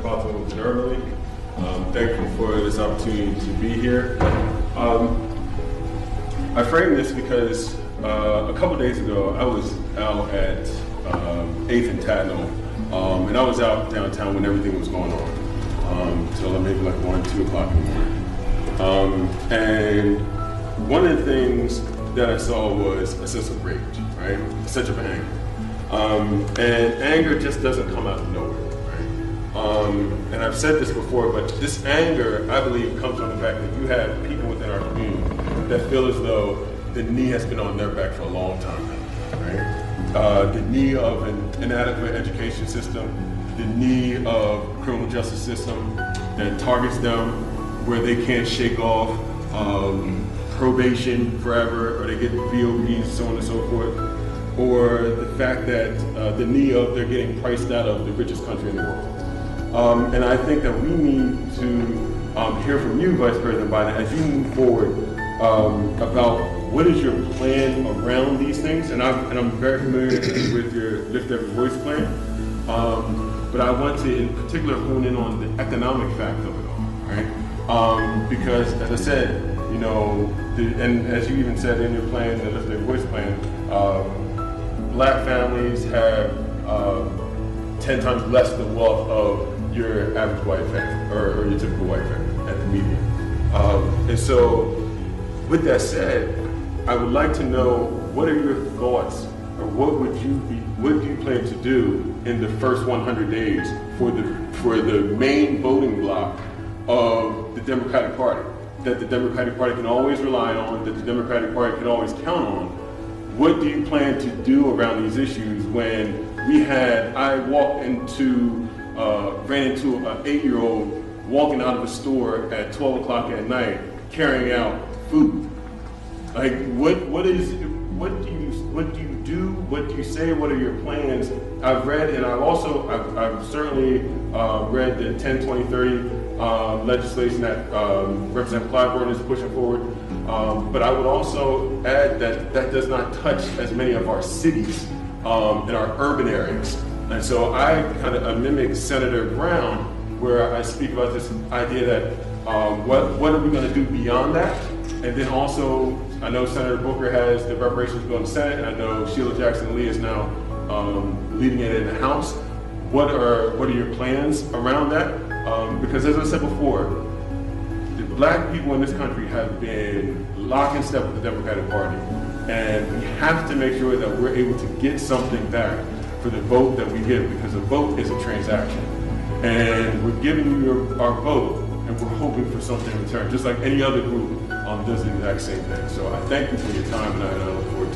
talk to a little bit early. Thank you for this opportunity to be here. I frame this because a couple days ago I was out at 8th and Tatnall, and I was out downtown when everything was going on, till maybe like 1, 2 o'clock in the morning. And one of the things that I saw was a sense of rage, right? A sense of anger. And anger just doesn't come out of nowhere, right? And I've said this before, but this anger, I believe, comes from the fact that you have people within our community that feel as though the knee has been on their back for a long time, right? The knee of an inadequate education system, the knee of a criminal justice system that targets them where they can't shake off probation forever, or they get VOPs, so on and so forth, or the fact that the knee of they're getting priced out of the richest country in the world. And I think that we need to hear from you, Vice President Biden, as you move forward about what is your plan around these things. And I'm very familiar with your Lift Every Voice plan, but I want to in particular hone in on the economic fact of it all, right? Because as I said, you know, and as you even said in your plan, the Lift Every Voice plan, Black families have 10 times less the wealth of your average white family, or your typical white family at the median. And so, with that said, I would like to know, what are your thoughts, or what do you plan to do in the first 100 days for the main voting bloc of the Democratic Party, that the Democratic Party can always rely on, that the Democratic Party can always count on? What do you plan to do around these issues when I ran into an 8-year-old walking out of a store at 12 o'clock at night carrying out food? Like, what do you do? What do you say? What are your plans? I've read, and I've certainly read the 10, 20, 30 legislation that Representative Clyburn is pushing forward. But I would also add that that does not touch as many of our cities in our urban areas. And so I mimic Senator Brown, where I speak about this idea that what are we going to do beyond that? And then also, I know Senator Booker has the reparations bill in the Senate, and I know Sheila Jackson Lee is now leading it in the House. What are your plans around that? Because as I said before, the Black people in this country have been lock in step with the Democratic Party, and we have to make sure that we're able to get something back for the vote that we give, because a vote is a transaction, and we're giving you our vote, and we're hoping for something in return, just like any other group does the exact same thing. So I thank you for your time, and I look forward